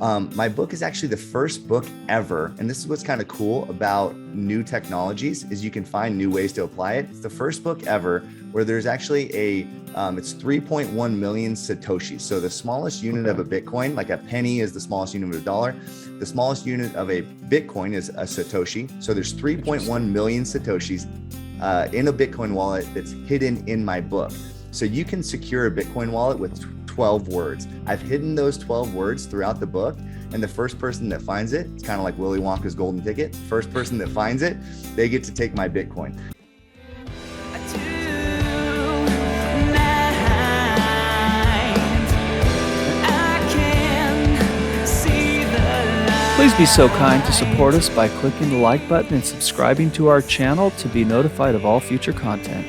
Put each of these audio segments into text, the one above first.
My book is actually the first book ever, and this is what's kind of cool about new technologies is you can find new ways to apply it. It's the first book ever where there's actually it's 3.1 million Satoshis. So the smallest unit of a Bitcoin, like a penny is the smallest unit of a dollar. The smallest unit of a Bitcoin is a Satoshi. So there's 3.1 million Satoshis in a Bitcoin wallet that's hidden in my book. So you can secure a Bitcoin wallet with 12 words. I've hidden those 12 words throughout the book, and the first person that finds it, it's kind of like Willy Wonka's golden ticket. First person that finds it, they get to take my Bitcoin. Please be so kind to support us by clicking the like button and subscribing to our channel to be notified of all future content.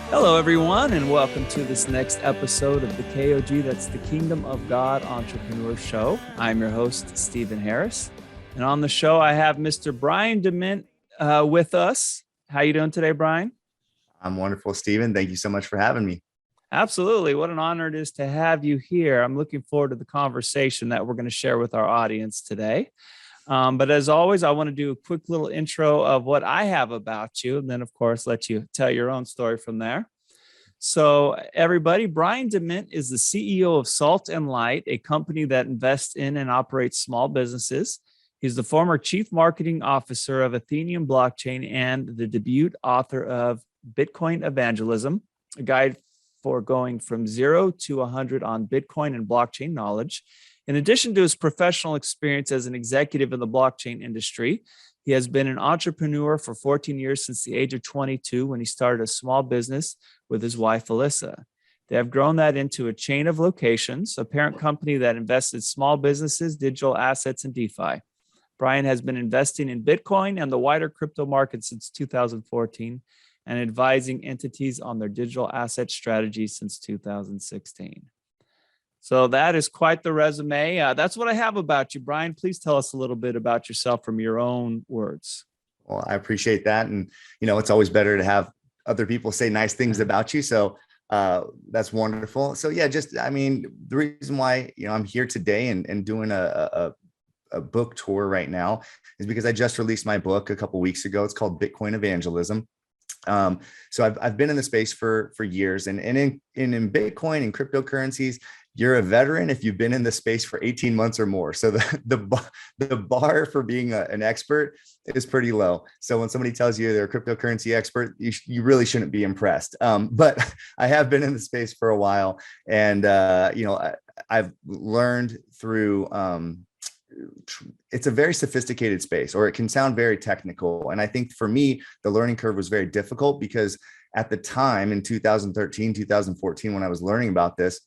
Hello, everyone, and welcome to this next episode of the KOG, that's the Kingdom of God Entrepreneur Show. I'm your host, Stephen Harris, and on the show, I have Mr. Brian DeMint with us. How you doing today, Brian? I'm wonderful, Stephen. Thank you so much for having me. Absolutely. What an honor it is to have you here. I'm looking forward to the conversation that we're going to share with our audience today. But as always, I want to do a quick little intro of what I have about you, and then, of course, let you tell your own story from there. So everybody, Brian DeMint is the CEO of Salt and Light, a company that invests in and operates small businesses. He's the former chief marketing officer of Ethereum blockchain and the debut author of Bitcoin Evangelism, a guide for going from 0 to 100 on Bitcoin and blockchain knowledge. In addition to his professional experience as an executive in the blockchain industry, he has been an entrepreneur for 14 years since the age of 22 when he started a small business with his wife, Alyssa. They have grown that into a chain of locations, a parent company that invests in small businesses, digital assets, and DeFi. Brian has been investing in Bitcoin and the wider crypto market since 2014 and advising entities on their digital asset strategies since 2016. So that is quite the resume. That's what I have about you, Brian. Please tell us a little bit about yourself from your own words. Well, I appreciate that. And, it's always better to have other people say nice things about you. So that's wonderful. So yeah, the reason why, I'm here today and doing a book tour right now is because I just released my book a couple of weeks ago. It's called Bitcoin Evangelism. So I've been in the space for years, and in Bitcoin and cryptocurrencies, you're a veteran if you've been in the space for 18 months or more. So the bar for being an expert is pretty low. So when somebody tells you they're a cryptocurrency expert, you really shouldn't be impressed. But I have been in the space for a while, and I've learned through. It's a very sophisticated space, or it can sound very technical. And I think for me, the learning curve was very difficult because at the time in 2013, 2014, when I was learning about this,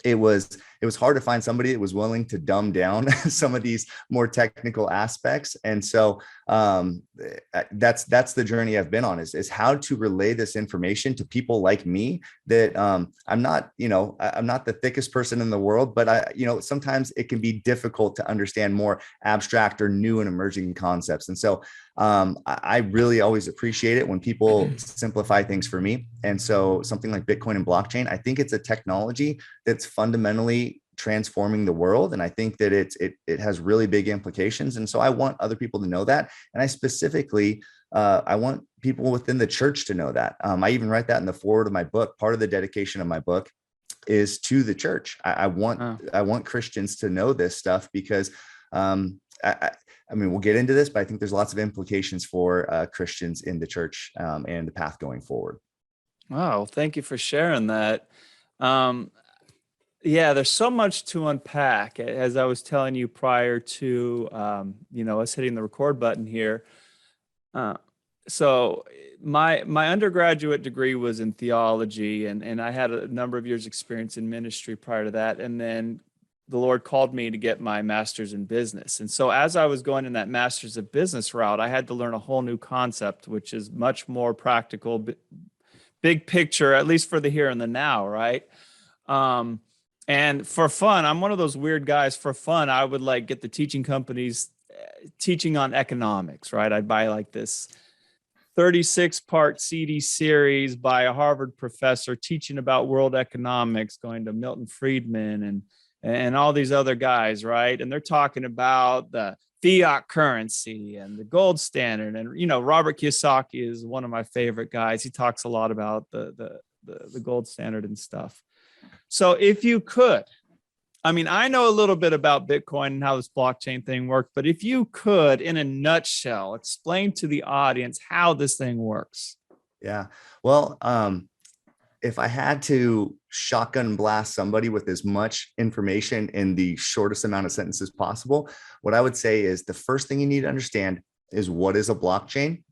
it was hard to find somebody that was willing to dumb down some of these more technical aspects. And so that's the journey I've been on is how to relay this information to people like me that I'm not the thickest person in the world, but sometimes it can be difficult to understand more abstract or new and emerging concepts. And so I really always appreciate it when people simplify things for me. And so something like Bitcoin and blockchain, I think it's a technology that's fundamentally transforming the world. And I think that it has really big implications. And so I want other people to know that. And I specifically, I want people within the church to know that. I even write that in the foreword of my book. Part of the dedication of my book is to the church. I want Christians to know this stuff because, we'll get into this, but I think there's lots of implications for Christians in the church and the path going forward. Wow, thank you for sharing that. Yeah, there's so much to unpack. As I was telling you prior to, us hitting the record button here. So my undergraduate degree was in theology, and I had a number of years experience in ministry prior to that. And then the Lord called me to get my master's in business. And so as I was going in that master's of business route, I had to learn a whole new concept, which is much more practical, big picture, at least for the here and the now, right? And for fun, I'm one of those weird guys. For fun, I would get the teaching companies teaching on economics, right? I'd buy this 36-part CD series by a Harvard professor teaching about world economics, going to Milton Friedman and all these other guys, right? And they're talking about the fiat currency and the gold standard. And, you know, Robert Kiyosaki is one of my favorite guys. He talks a lot about the gold standard and stuff. So if you could, I mean, I know a little bit about Bitcoin and how this blockchain thing works, but if you could, in a nutshell, explain to the audience how this thing works. Yeah. Well, if I had to shotgun blast somebody with as much information in the shortest amount of sentences possible, what I would say is the first thing you need to understand is what is a blockchain.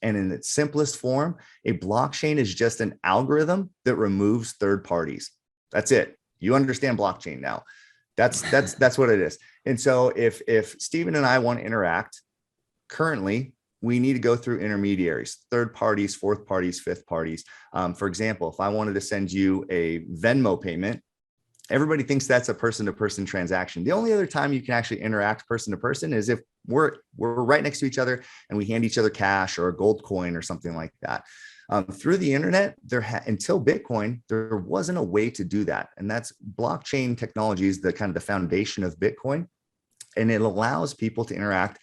And in its simplest form, a blockchain is just an algorithm that removes third parties. That's it. You understand blockchain now. That's what it is. And so if Stephen and I want to interact, currently we need to go through intermediaries, third parties, fourth parties, fifth parties. For example, if I wanted to send you a Venmo payment, everybody thinks that's a person-to-person transaction. The only other time you can actually interact person-to-person is if we're right next to each other and we hand each other cash or a gold coin or something like that. Through the internet, until Bitcoin, there wasn't a way to do that. And that's blockchain technology is the kind of the foundation of Bitcoin. And it allows people to interact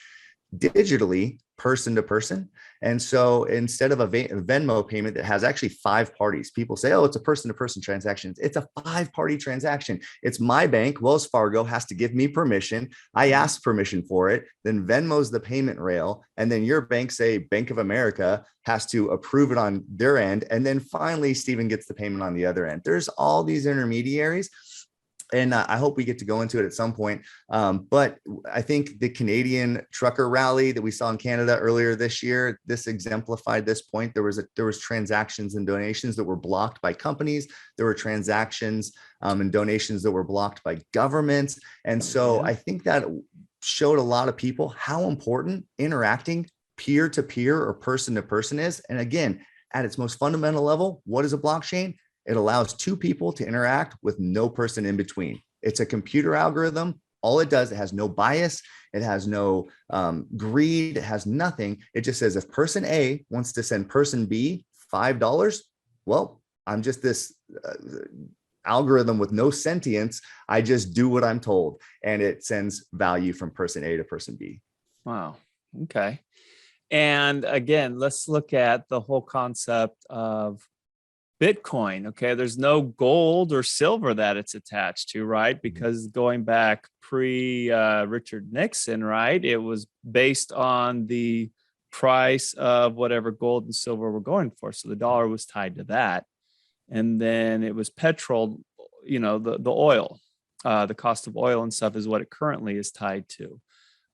digitally, person to person. And so instead of a Venmo payment that has actually 5 parties, people say, oh, it's a person to person transaction. It's a 5-party transaction. It's my bank, Wells Fargo, has to give me permission. I ask permission for it. Then Venmo's the payment rail. And then your bank, say Bank of America, has to approve it on their end. And then finally, Stephen gets the payment on the other end. There's all these intermediaries. And I hope we get to go into it at some point. But I think the Canadian trucker rally that we saw in Canada earlier this year, this exemplified this point. There was transactions and donations that were blocked by companies. There were transactions and donations that were blocked by governments. And so I think that showed a lot of people how important interacting peer-to-peer or person-to-person is. And again, at its most fundamental level, what is a blockchain? It allows 2 people to interact with no person in between. It's a computer algorithm. All it does, it has no bias. It has no greed. It has nothing. It just says if person A wants to send person B $5, well, I'm just this algorithm with no sentience. I just do what I'm told. And it sends value from person A to person B. Wow. Okay. And again, let's look at the whole concept of Bitcoin. Okay. There's no gold or silver that it's attached to, right? Because going back pre Richard Nixon, right, it was based on the price of whatever gold and silver were going for. So the dollar was tied to that. And then it was petrol, you know, the oil, the cost of oil and stuff is what it currently is tied to.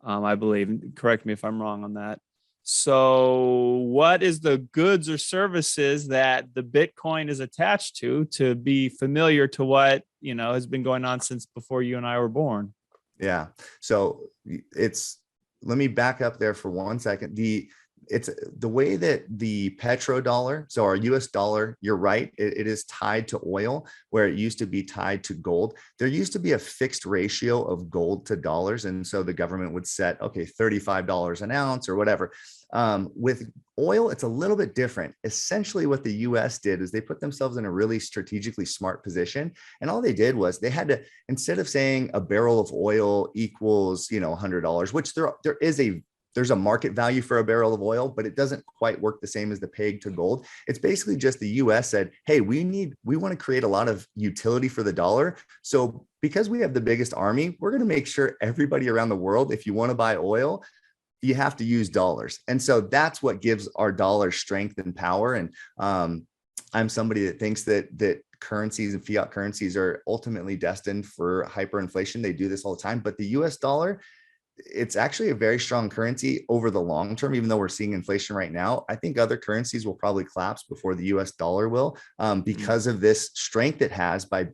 I believe, correct me if I'm wrong on that. So what is the goods or services that the Bitcoin is attached to be familiar to what, you know, has been going on since before you and I were born? Yeah. So let me back up there for 1 second. It's the way that the petrodollar, so our US dollar, you're right, it is tied to oil, where it used to be tied to gold. There used to be a fixed ratio of gold to dollars. And so the government would set, okay, $35 an ounce or whatever. With oil, it's a little bit different. Essentially what the US did is they put themselves in a really strategically smart position. And all they did was they had to, instead of saying a barrel of oil equals, you know, $100, which there's a market value for a barrel of oil, but it doesn't quite work the same as the peg to gold. It's basically just the US said, hey, we want to create a lot of utility for the dollar. So because we have the biggest army, we're going to make sure everybody around the world, if you want to buy oil, you have to use dollars. And so that's what gives our dollar strength and power. And I'm somebody that thinks that currencies and fiat currencies are ultimately destined for hyperinflation. They do this all the time, but the US dollar, it's actually a very strong currency over the long term, even though we're seeing inflation right now. I think other currencies will probably collapse before the US dollar will, because of this strength it has by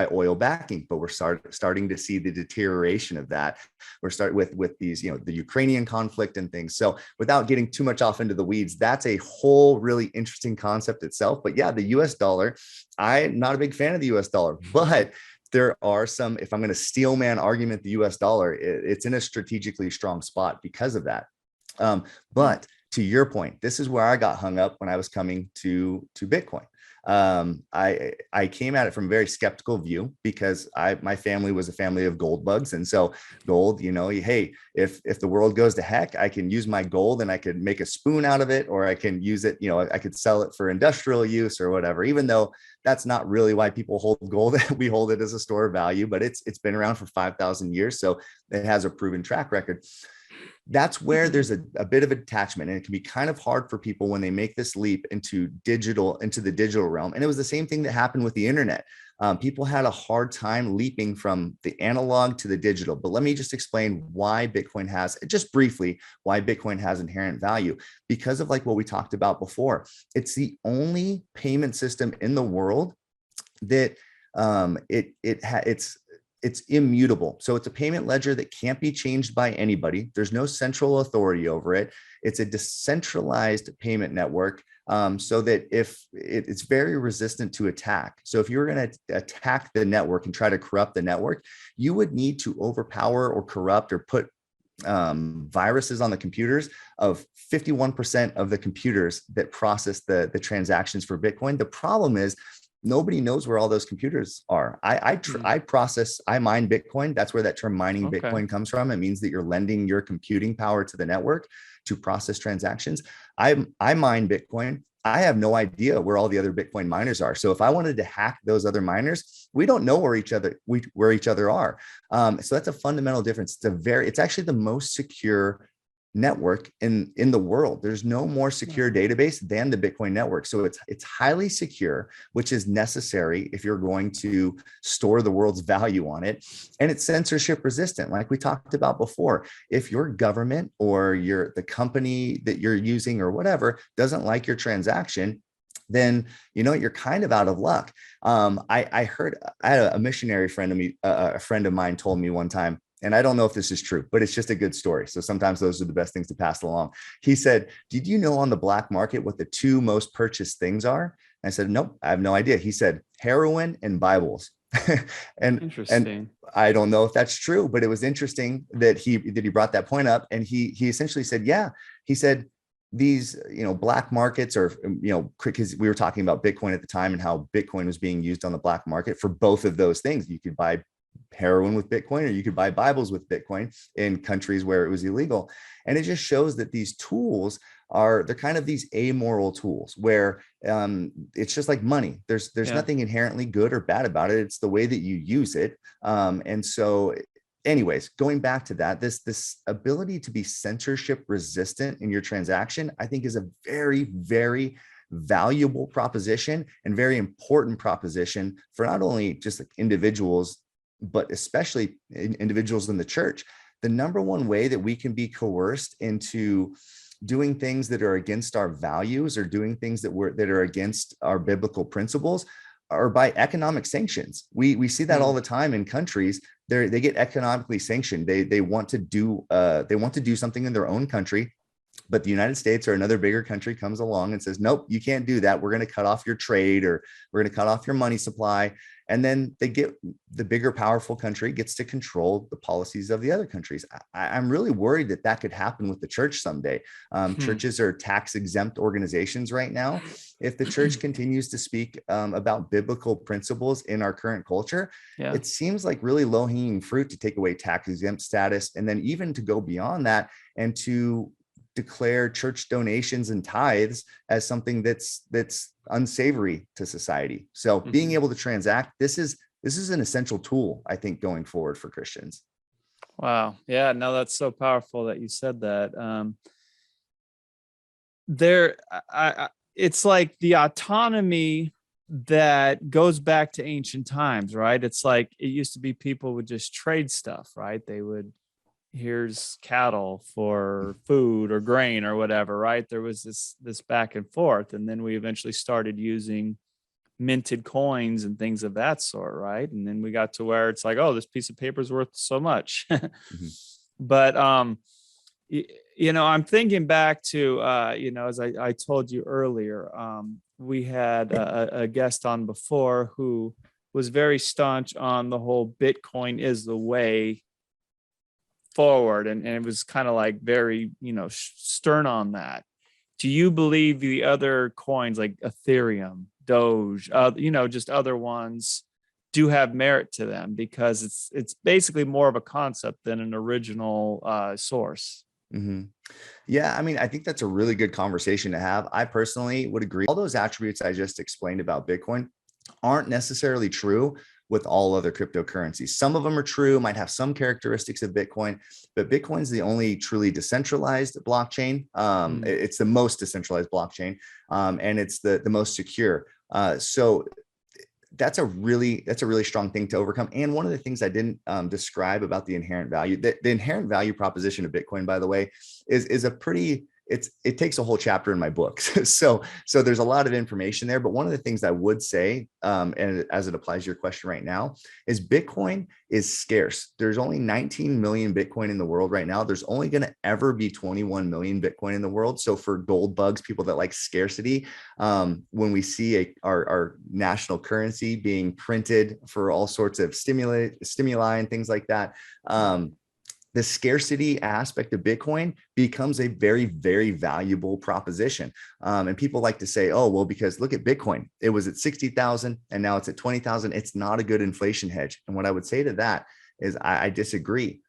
oil backing. But we're starting to see the deterioration of that. We're starting with these, you know, the Ukrainian conflict and things. So without getting too much off into the weeds, that's a whole really interesting concept itself. But yeah, the US dollar, I'm not a big fan of the US dollar, but there are some, if I'm going to steel man argument the US dollar, it's in a strategically strong spot because of that. But to your point, this is where I got hung up when I was coming to Bitcoin. I came at it from a very skeptical view because my family was a family of gold bugs. And so gold, hey, if the world goes to heck, I can use my gold and I could make a spoon out of it, or I can use it, I could sell it for industrial use or whatever, even though that's not really why people hold gold. We hold it as a store of value, but it's been around for 5,000 years. So it has a proven track record. That's where there's a bit of attachment, and it can be kind of hard for people when they make this leap into the digital realm. And it was the same thing that happened with the internet. People had a hard time leaping from the analog to the digital. But let me just explain why Bitcoin has inherent value, because of like what we talked about before. It's the only payment system in the world that it's immutable. So it's a payment ledger that can't be changed by anybody. There's no central authority over it. It's a decentralized payment network, so that if it's very resistant to attack. So if you were going to attack the network and try to corrupt the network, you would need to overpower or corrupt or put viruses on the computers of 51% of the computers that process the transactions for Bitcoin. The problem is, nobody knows where all those computers are. I mine Bitcoin. That's where that term mining Bitcoin comes from. It means that you're lending your computing power to the network to process transactions. I mine Bitcoin. I have no idea where all the other Bitcoin miners are. So if I wanted to hack those other miners, we don't know where each other are. So that's a fundamental difference. It's actually the most secure network in the world. There's no more secure database than the Bitcoin network. So it's highly secure, which is necessary if you're going to store the world's value on it. And it's censorship resistant, like we talked about before. If your government or the company that you're using or whatever doesn't like your transaction, then you're kind of out of luck. I had a missionary friend of me, a friend of mine told me one time, and I don't know if this is true, but it's just a good story. So sometimes those are the best things to pass along. He said, "Did you know on the black market what the two most purchased things are?" I said, "Nope, I have no idea." He said, "Heroin and Bibles." and I don't know if that's true, but it was interesting that he brought that point up. And he essentially said, yeah, he said, these, black markets, or, because we were talking about Bitcoin at the time and how Bitcoin was being used on the black market for both of those things. You could buy heroin with Bitcoin, or you could buy Bibles with Bitcoin in countries where it was illegal. And it just shows that these tools they're kind of these amoral tools where it's just like money. There's nothing inherently good or bad about it. It's the way that you use it. And so anyways, going back to that, this ability to be censorship resistant in your transaction, I think, is a very, very valuable proposition and very important proposition for not only just like individuals, but especially individuals in the church. The number one way that we can be coerced into doing things that are against our values, or doing things that are against our biblical principles, are by economic sanctions. We see that all the time in countries. They get economically sanctioned. They want to do something in their own country, but the United States or another bigger country comes along and says, nope, you can't do that. We're going to cut off your trade, or we're going to cut off your money supply. And then the bigger, powerful country gets to control the policies of the other countries. I'm really worried that could happen with the church someday. Churches are tax exempt organizations right now. If the church continues to speak about biblical principles in our current culture, it seems like really low hanging fruit to take away tax exempt status. And then even to go beyond that and to declare church donations and tithes as something that's unsavory to society. So being able to transact, this is an essential tool, I think, going forward for Christians. Wow. Yeah, no, that's so powerful that you said that. It's like the autonomy that goes back to ancient times, right? It's like it used to be people would just trade stuff, right? They would, here's cattle for food or grain or whatever, right? There was this back and forth. And then we eventually started using minted coins and things of that sort, right? And then we got to where it's like, oh, this piece of paper is worth so much. But I'm thinking back to as I told you earlier, we had a guest on before who was very staunch on the whole Bitcoin is the way forward, and it was kind of like very stern on that. do you believe the other coins like Ethereum, Doge, just other ones do have merit to them, because it's basically more of a concept than an original source? Mm-hmm. Yeah, I mean, I think that's a really good conversation to have. I personally would agree. All those attributes I just explained about Bitcoin aren't necessarily true with all other cryptocurrencies. Some of them are true, might have some characteristics of Bitcoin, but Bitcoin's the only truly decentralized blockchain. It's the most decentralized blockchain, and it's the most secure. So that's a really strong thing to overcome. And one of the things I didn't describe about the inherent value, the inherent value proposition of Bitcoin, by the way, is a pretty, it takes a whole chapter in my book. So there's a lot of information there. But one of the things I would say, and as it applies to your question right now, is Bitcoin is scarce. There's only 19 million Bitcoin in the world right now. There's only going to ever be 21 million Bitcoin in the world. So for gold bugs, people that like scarcity, when we see our national currency being printed for all sorts of stimuli and things like that, the scarcity aspect of Bitcoin becomes a very, very valuable proposition. And people like to say, oh, well, because look at Bitcoin, it was at 60,000 and now it's at 20,000. It's not a good inflation hedge. And what I would say to that is I disagree.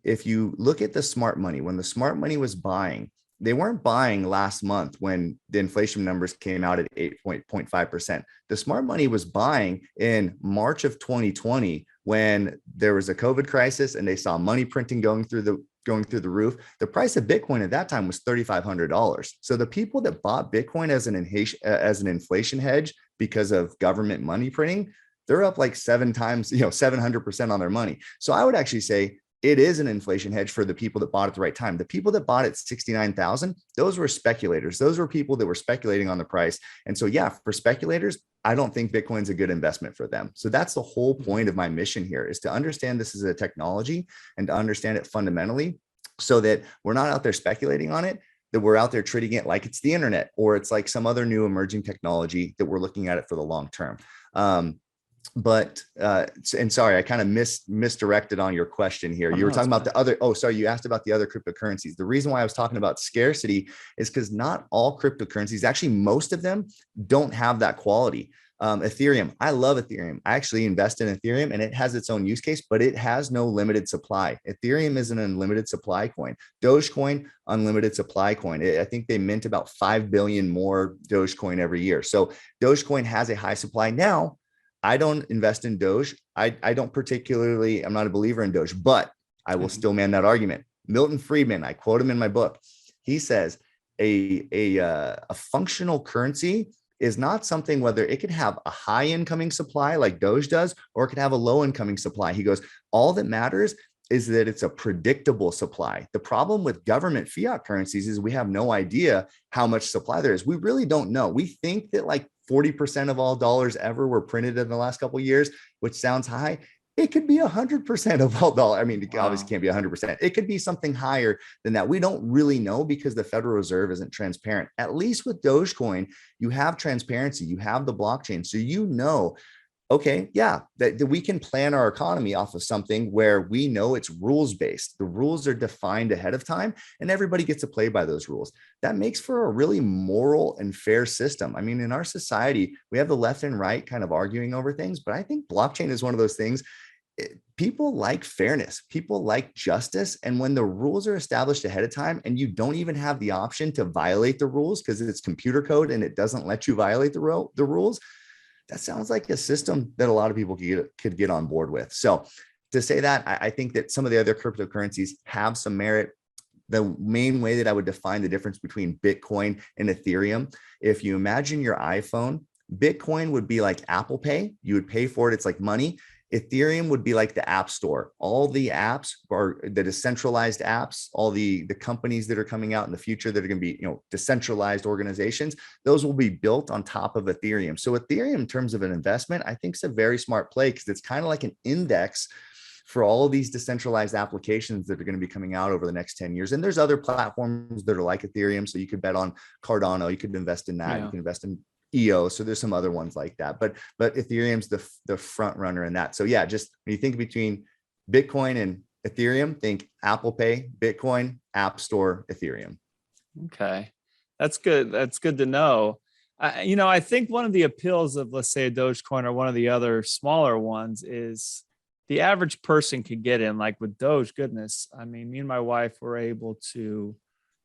If you look at the smart money, when the smart money was buying, they weren't buying last month when the inflation numbers came out at 8.5%. The smart money was buying in March of 2020 when there was a COVID crisis and they saw money printing going through the roof. The price of Bitcoin at that time was $3,500. So the people that bought Bitcoin as an inflation hedge because of government money printing, they're up like 700% on their money. So I would actually say it is an inflation hedge for the people that bought at the right time. The people that bought at 69,000, those were speculators. Those were people that were speculating on the price. And so, yeah, for speculators, I don't think Bitcoin's a good investment for them. So that's the whole point of my mission here, is to understand this is a technology and to understand it fundamentally so that we're not out there speculating on it, that we're out there treating it like it's the internet or it's like some other new emerging technology, that we're looking at it for the long term. And sorry, I kind of misdirected on your question here. You were talking about the other, you asked about the other cryptocurrencies. The reason why I was talking about scarcity is because not all cryptocurrencies, actually most of them, don't have that quality. Ethereum, I love Ethereum. I actually invest in Ethereum and it has its own use case, but it has no limited supply. Ethereum is an unlimited supply coin. Dogecoin, unlimited supply coin. I think they mint about 5 billion more Dogecoin every year. So Dogecoin has a high supply. Now, I don't invest in Doge. I'm not a believer in Doge, but I will still man that argument. Milton Friedman, I quote him in my book. He says a functional currency is not something, whether it could have a high incoming supply like Doge does, or it could have a low incoming supply. He goes, all that matters is that it's a predictable supply. The problem with government fiat currencies is we have no idea how much supply there is. We really don't know. We think that like 40% of all dollars ever were printed in the last couple of years, which sounds high. It could be 100% of all dollars. I mean, it obviously can't be 100%. It could be something higher than that. We don't really know because the Federal Reserve isn't transparent. At least with Dogecoin, you have transparency. You have the blockchain. So you know, okay, yeah, that we can plan our economy off of something where we know it's rules-based. The rules are defined ahead of time and everybody gets to play by those rules. That makes for a really moral and fair system. I mean, in our society, we have the left and right kind of arguing over things, but I think blockchain is one of those things. People like fairness, people like justice. And when the rules are established ahead of time and you don't even have the option to violate the rules because it's computer code and it doesn't let you violate the rules, that sounds like a system that a lot of people could get on board with. So to say that, I think that some of the other cryptocurrencies have some merit. The main way that I would define the difference between Bitcoin and Ethereum, if you imagine your iPhone, Bitcoin would be like Apple Pay. You would pay for it. It's like money. Ethereum would be like the App Store. All the apps are the decentralized apps, all the companies that are coming out in the future that are going to be, decentralized organizations, those will be built on top of Ethereum. So Ethereum, in terms of an investment, I think is a very smart play because it's kind of like an index for all of these decentralized applications that are going to be coming out over the next 10 years. And there's other platforms that are like Ethereum. So you could bet on Cardano, you could invest in that, You can invest in EOS. So there's some other ones like that, but Ethereum's the front runner in that. So yeah, just when you think between Bitcoin and Ethereum, think Apple Pay, Bitcoin, App Store, Ethereum. Okay. That's good. That's good to know. I think one of the appeals of, let's say, a Dogecoin or one of the other smaller ones is the average person can get in. Like with Doge, goodness, I mean, me and my wife were able to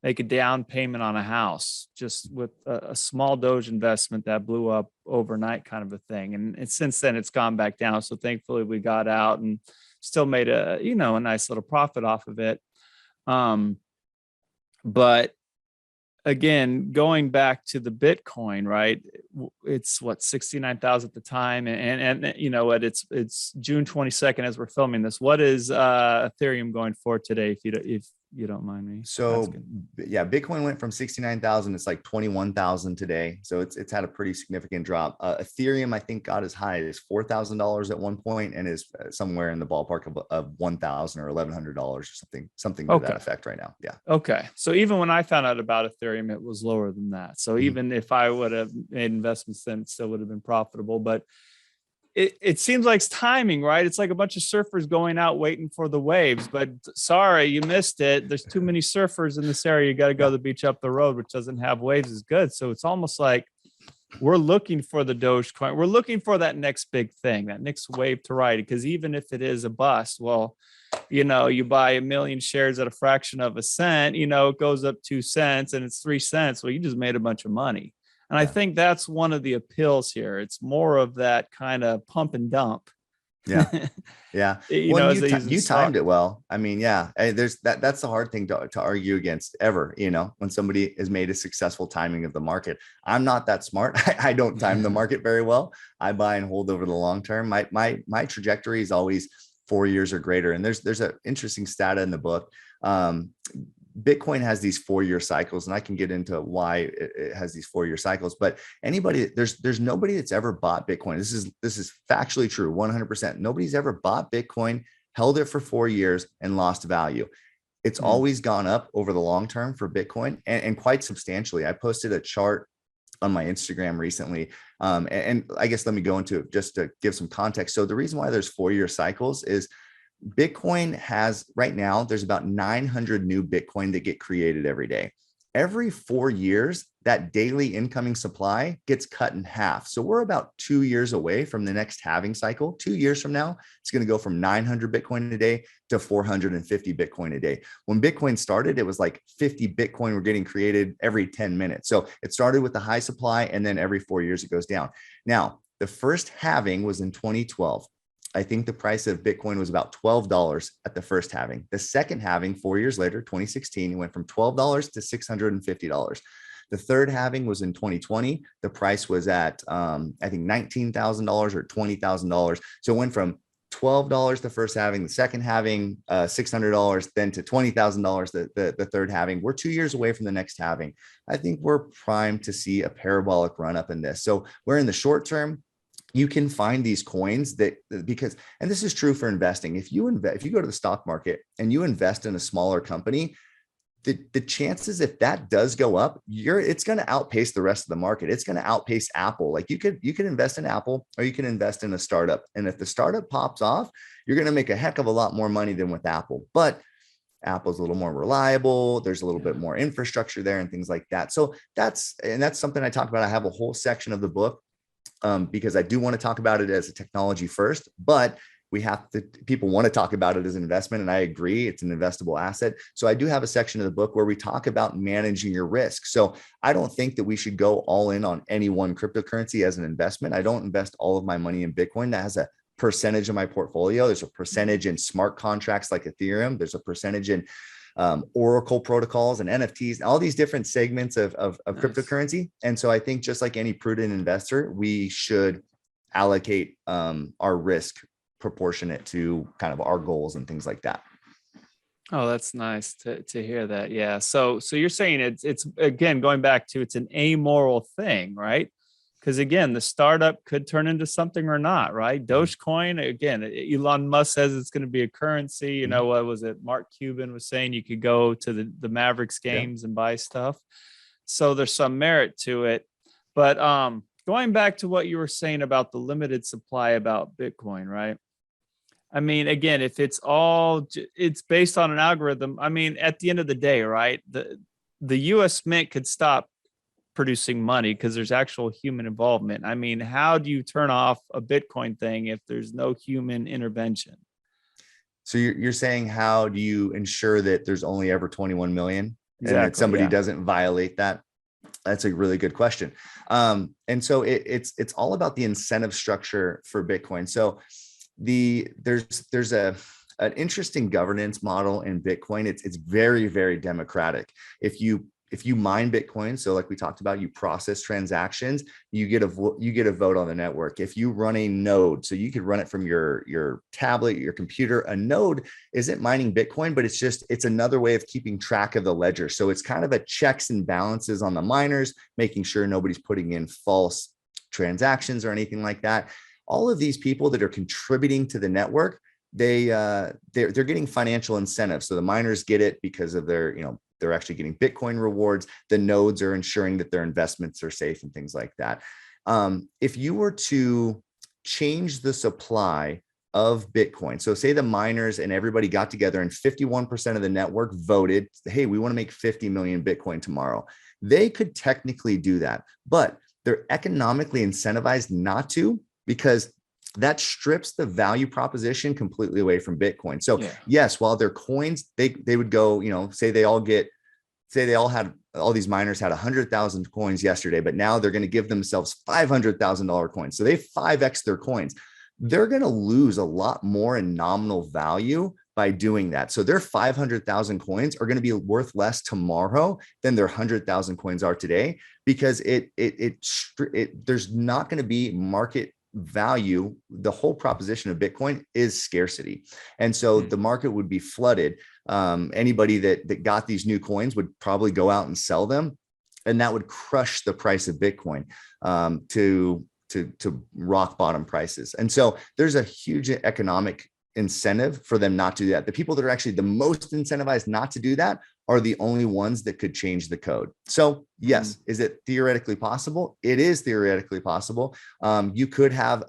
make a down payment on a house just with a small Doge investment that blew up overnight, kind of a thing. And since then, it's gone back down. So thankfully, we got out and still made a nice little profit off of it. But again, going back to the Bitcoin, right? It's what, 69,000 at the time. And you know what, it's June 22nd as we're filming this. What is Ethereum going for today? If you don't mind me. So yeah, Bitcoin went from 69,000. It's like 21,000 today. So it's had a pretty significant drop. Ethereum, I think, got as high as $4,000 at one point and is somewhere in the ballpark of $1,000 or $1,100 or something to that effect right now. Yeah. Okay. So even when I found out about Ethereum, it was lower than that. So even if I would have made investments, then it still would have been profitable. But it seems like it's timing, right? It's like a bunch of surfers going out waiting for the waves, but sorry, you missed it. There's too many surfers in this area. You got to go to the beach up the road, which doesn't have waves is good. So it's almost like we're looking for the Dogecoin. We're looking for that next big thing, that next wave to ride it. Because even if it is a bust, well, you buy 1 million shares at a fraction of a cent, it goes up 2 cents and it's 3 cents. Well, you just made a bunch of money. And I think that's one of the appeals here. It's more of that kind of pump and dump. Yeah. Yeah. You timed it well. I mean, yeah, that's the hard thing to argue against ever, when somebody has made a successful timing of the market. I'm not that smart. I don't time the market very well. I buy and hold over the long term. My trajectory is always 4 years or greater. And there's an interesting stat in the book. Bitcoin has these 4-year cycles, and I can get into why it has these 4-year cycles, but there's nobody that's ever bought Bitcoin. This is factually true. 100%. Nobody's ever bought Bitcoin, held it for 4 years and lost value. It's always gone up over the long term for Bitcoin and quite substantially. I posted a chart on my Instagram recently. And I guess let me go into it just to give some context. So the reason why there's 4-year cycles is Bitcoin has right now, there's about 900 new Bitcoin that get created every day. Every 4 years, that daily incoming supply gets cut in half. So we're about 2 years away from the next halving cycle. 2 years from now, it's going to go from 900 Bitcoin a day to 450 Bitcoin a day. When Bitcoin started, it was like 50 Bitcoin were getting created every 10 minutes. So it started with the high supply, and then every 4 years it goes down. Now, the first halving was in 2012. I think the price of Bitcoin was about $12 at the first halving. The second halving, 4 years later, 2016, it went from $12 to $650. The third halving was in 2020. The price was at, I think, $19,000 or $20,000. So it went from $12 the first halving, the second halving, $600, then to $20,000 the third halving. We're 2 years away from the next halving. I think we're primed to see a parabolic run up in this. So we're in the short term. You can find these coins because this is true for investing. If you go to the stock market and you invest in a smaller company, the chances, if that does go up, it's going to outpace the rest of the market. It's going to outpace Apple. Like you could invest in Apple, or you can invest in a startup. And if the startup pops off, you're going to make a heck of a lot more money than with Apple. But Apple's a little more reliable. There's a little bit more infrastructure there and things like that. So that's something I talk about. I have a whole section of the book because I do want to talk about it as a technology first, but people want to talk about it as an investment. And I agree, it's an investable asset. So I do have a section of the book where we talk about managing your risk. So I don't think that we should go all in on any one cryptocurrency as an investment. I don't invest all of my money in Bitcoin. That has a percentage of my portfolio. There's a percentage in smart contracts like Ethereum. There's a percentage in Oracle protocols and NFTs, and all these different segments of cryptocurrency. And so I think just like any prudent investor, we should allocate our risk proportionate to kind of our goals and things like that. Oh, that's nice to hear that. Yeah. So you're saying it's again, going back to, it's an amoral thing, right? Because again, the startup could turn into something or not, right? Dogecoin, again, Elon Musk says it's going to be a currency. What was it? Mark Cuban was saying you could go to the Mavericks games and buy stuff. So there's some merit to it. But going back to what you were saying about the limited supply about Bitcoin, right? I mean, again, if it's based on an algorithm. I mean, at the end of the day, right? The U.S. Mint could stop producing money because there's actual human involvement. I mean, how do you turn off a Bitcoin thing if there's no human intervention? So you're saying, how do you ensure that there's only ever 21 million and that Exactly. somebody Yeah. doesn't violate that? That's a really good question. And so it's all about the incentive structure for Bitcoin. So there's an interesting governance model in Bitcoin. It's very, very democratic. If you mine Bitcoin, so like we talked about, you process transactions, you get a vote on the network. If you run a node, so you could run it from your tablet, your computer, a node isn't mining Bitcoin, but it's another way of keeping track of the ledger. So it's kind of a checks and balances on the miners, making sure nobody's putting in false transactions or anything like that. All of these people that are contributing to the network, they're getting financial incentives. So the miners get it because of their, they're actually getting Bitcoin rewards. The nodes are ensuring that their investments are safe and things like that. If you were to change the supply of Bitcoin, so say the miners and everybody got together and 51% of the network voted, hey, we want to make 50 million Bitcoin tomorrow. They could technically do that, but they're economically incentivized not to, because that strips the value proposition completely away from Bitcoin. So yes, while their coins, they would go, say all these miners had 100,000 coins yesterday, but now they're going to give themselves $500,000 coins. So they 5x their coins. They're going to lose a lot more in nominal value by doing that. So their 500,000 coins are going to be worth less tomorrow than their 100,000 coins are today, because there's not going to be market value. The whole proposition of Bitcoin is scarcity. And so the market would be flooded. Anybody that got these new coins would probably go out and sell them, and that would crush the price of Bitcoin to rock bottom prices. And so there's a huge economic incentive for them not to do that. The people that are actually the most incentivized not to do that are the only ones that could change the code. So yes, is it theoretically possible? It is theoretically possible. You could have,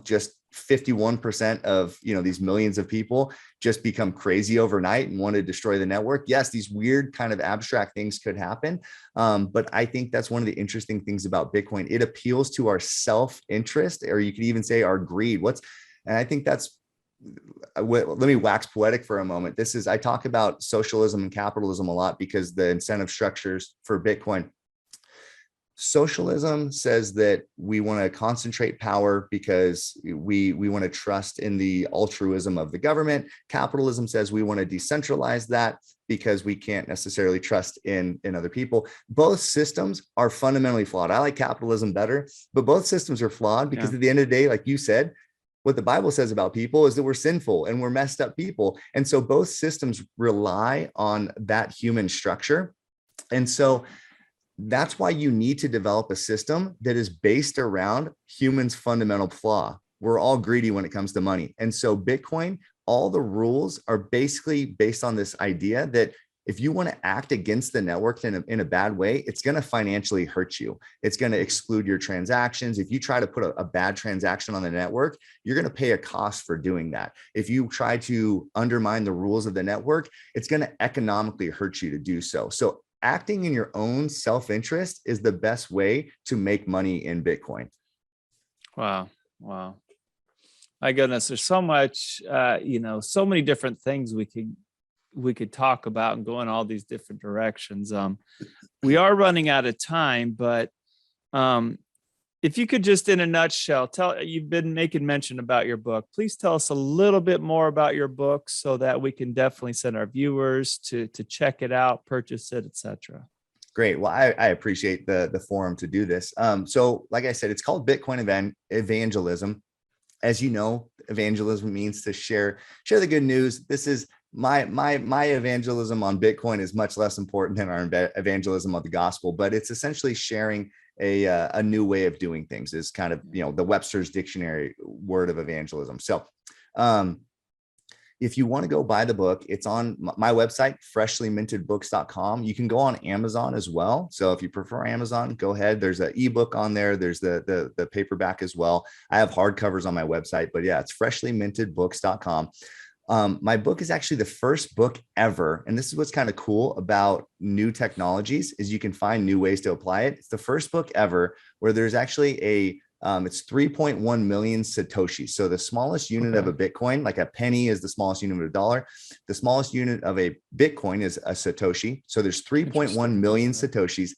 just 51% of, these millions of people just become crazy overnight and want to destroy the network. Yes, these weird kind of abstract things could happen. But I think that's one of the interesting things about Bitcoin. It appeals to our self-interest, or you could even say our greed. And I think let me wax poetic for a moment. I talk about socialism and capitalism a lot because the incentive structures for Bitcoin. Socialism says that we want to concentrate power because we want to trust in the altruism of the government. Capitalism says we want to decentralize that because we can't necessarily trust in other people. Both systems are fundamentally flawed. I like capitalism better, but both systems are flawed because at the end of the day, like you said, what the Bible says about people is that we're sinful and we're messed up people. And so both systems rely on that human structure. And so that's why you need to develop a system that is based around humans' fundamental flaw. We're all greedy when it comes to money. And so Bitcoin, all the rules are basically based on this idea that if you want to act against the network in a bad way, it's going to financially hurt you. It's going to exclude your transactions. If you try to put a bad transaction on the network, you're going to pay a cost for doing that. If you try to undermine the rules of the network, it's going to economically hurt you to do so. So acting in your own self-interest is the best way to make money in Bitcoin. Wow. My goodness, there's so much, so many different things we could talk about and go in all these different directions. We are running out of time, but if you could just in a nutshell you've been making mention about your book. Please tell us a little bit more about your book so that we can definitely send our viewers to check it out, purchase it, etc. Great. Well, I appreciate the forum to do this. So like I said, it's called Bitcoin Evangelism. As you know, evangelism means to share the good news. This is my evangelism on Bitcoin is much less important than our evangelism of the gospel, but it's essentially sharing a new way of doing things. Is kind of, the Webster's dictionary word of evangelism. So if you want to go buy the book, it's on my website, freshlymintedbooks.com. You can go on Amazon as well. So if you prefer Amazon, go ahead. There's an ebook on there. There's the paperback as well. I have hardcovers on my website, but yeah, it's freshlymintedbooks.com. My book is actually the first book ever. And this is what's kind of cool about new technologies is you can find new ways to apply it. It's the first book ever where there's actually it's 3.1 million Satoshis. So the smallest unit of a Bitcoin, like a penny is the smallest unit of a dollar. The smallest unit of a Bitcoin is a Satoshi. So there's 3.1 million Satoshis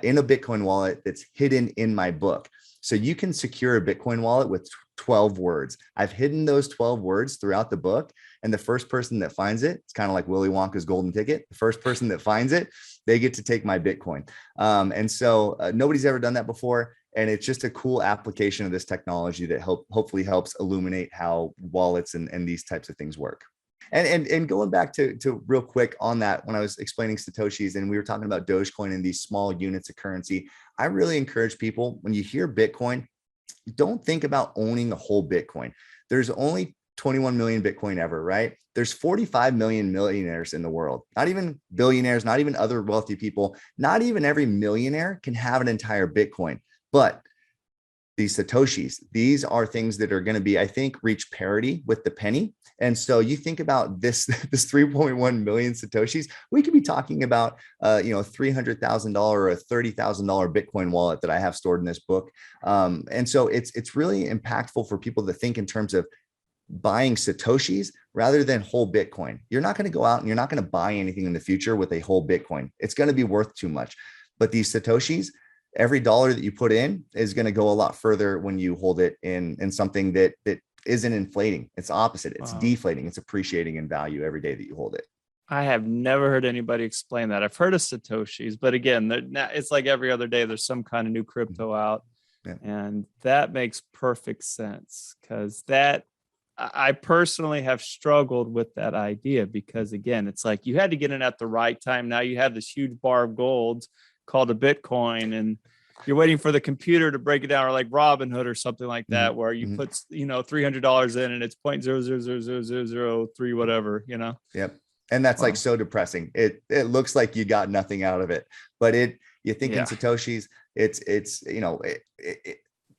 in a Bitcoin wallet that's hidden in my book. So you can secure a Bitcoin wallet with 12 words. I've hidden those 12 words throughout the book. And the first person that finds it, it's kind of like Willy Wonka's golden ticket. The first person that finds it, they get to take my Bitcoin. And so nobody's ever done that before. And it's just a cool application of this technology that hopefully helps illuminate how wallets and these types of things work. And going back to real quick on that, when I was explaining Satoshis and we were talking about Dogecoin and these small units of currency, I really encourage people, when you hear Bitcoin, don't think about owning a whole Bitcoin. There's only 21 million Bitcoin ever, right? There's 45 million millionaires in the world, not even billionaires, not even other wealthy people. Not even every millionaire can have an entire Bitcoin. But these Satoshis, these are things that are going to be, I think, reach parity with the penny. And so you think about this 3.1 million Satoshis, we could be talking about, $300,000 or a $30,000 Bitcoin wallet that I have stored in this book. And so it's really impactful for people to think in terms of buying Satoshis rather than whole Bitcoin. You're not going to go out and you're not going to buy anything in the future with a whole Bitcoin. It's going to be worth too much. But these Satoshis, every dollar that you put in is going to go a lot further when you hold it in something that isn't inflating. It's opposite. It's deflating. It's appreciating in value every day that you hold it. I have never heard anybody explain that. I've heard of Satoshis, but again, it's like every other day there's some kind of new crypto out. Yeah. And that makes perfect sense because I personally have struggled with that idea because, again, it's like you had to get in at the right time. Now you have this huge bar of gold called a Bitcoin, and you're waiting for the computer to break it down, or like Robinhood or something like that, where you put, $300 in and it's 0.000003, whatever, Yep. And that's like so depressing. It looks like you got nothing out of it, but you think in Satoshis,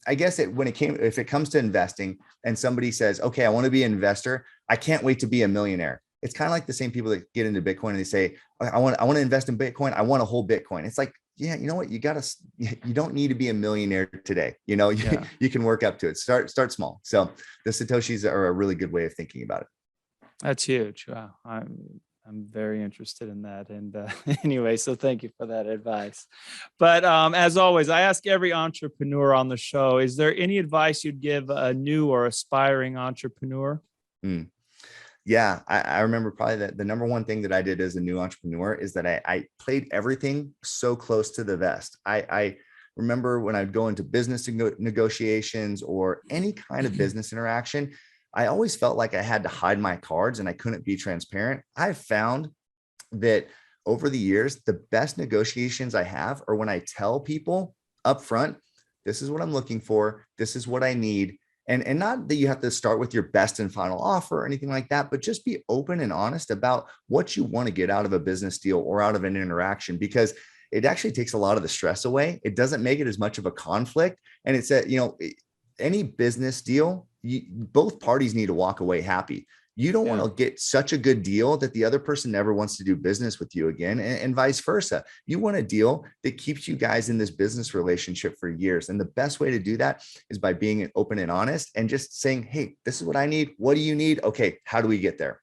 I guess if it comes to investing and somebody says, okay, I want to be an investor, I can't wait to be a millionaire. It's kind of like the same people that get into Bitcoin and they say, I want to invest in Bitcoin. I want a whole Bitcoin. It's like, yeah, you know what? You don't need to be a millionaire today. You can work up to it. Start small. So the Satoshis are a really good way of thinking about it. That's huge. Wow. I'm very interested in that. And anyway, so thank you for that advice. But as always, I ask every entrepreneur on the show, is there any advice you'd give a new or aspiring entrepreneur? Yeah, I remember probably the number one thing that I did as a new entrepreneur is that I played everything so close to the vest. I remember when I'd go into business negotiations or any kind of business interaction, I always felt like I had to hide my cards and I couldn't be transparent. I've found that over the years, the best negotiations I have are when I tell people up front, this is what I'm looking for. This is what I need. And not that you have to start with your best and final offer or anything like that, but just be open and honest about what you want to get out of a business deal or out of an interaction, because it actually takes a lot of the stress away. It doesn't make it as much of a conflict. And it's any business deal, both parties need to walk away happy. You don't want to get such a good deal that the other person never wants to do business with you again, and vice versa. You want a deal that keeps you guys in this business relationship for years. And the best way to do that is by being open and honest and just saying, hey, this is what I need. What do you need? Okay, how do we get there?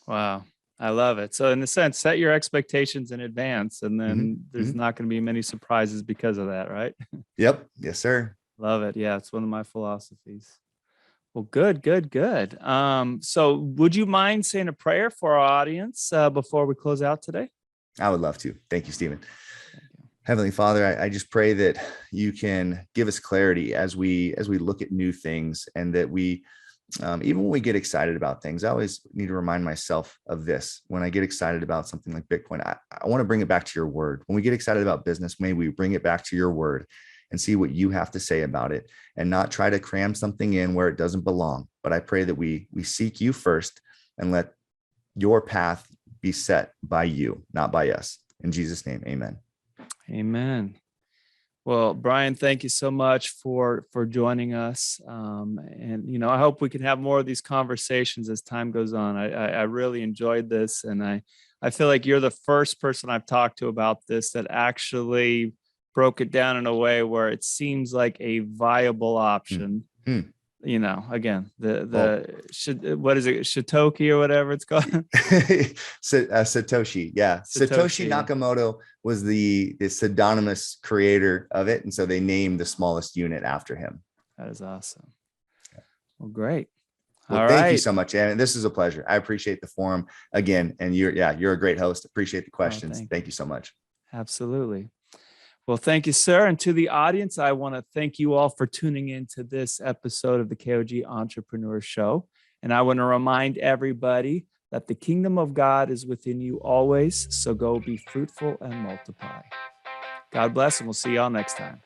Wow. I love it. So in a sense, set your expectations in advance, and then there's not going to be many surprises because of that, right? Yep. Yes, sir. Love it. Yeah, it's one of my philosophies. Well, good. So would you mind saying a prayer for our audience before we close out today? I would love to. Thank you, Stephen. Heavenly Father, I just pray that you can give us clarity as we look at new things, and that we, even when we get excited about things, I always need to remind myself of this. When I get excited about something like Bitcoin, I want to bring it back to your word. When we get excited about business, may we bring it back to your word and see what you have to say about it, and not try to cram something in where it doesn't belong. But I pray that we seek you first and let your path be set by you, not by us. In Jesus' name, amen. Amen. Well, Brian, thank you so much for joining us. And I hope we can have more of these conversations as time goes on. I really enjoyed this, and I feel like you're the first person I've talked to about this that actually broke it down in a way where it seems like a viable option. Mm-hmm. Again, what is it, Shitoki or whatever it's called? Satoshi. Yeah. Satoshi Nakamoto was the pseudonymous creator of it. And so they named the smallest unit after him. That is awesome. Well, great. Well, thank you so much. And this is a pleasure. I appreciate the forum again. And you're a great host. Appreciate the questions. Thank you so much. Absolutely. Well, thank you, sir. And to the audience, I want to thank you all for tuning in to this episode of the KOG Entrepreneur Show. And I want to remind everybody that the kingdom of God is within you always. So go be fruitful and multiply. God bless, and we'll see y'all next time.